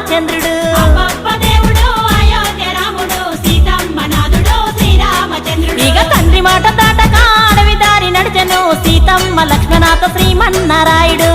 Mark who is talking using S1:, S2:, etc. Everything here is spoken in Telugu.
S1: శ్రీరామచంద్రుడు ఇక తండ్రి మాట దాటక అడవి దారి నడిచెను సీతమ్మ లక్ష్మణాథ శ్రీమన్నారాయుడు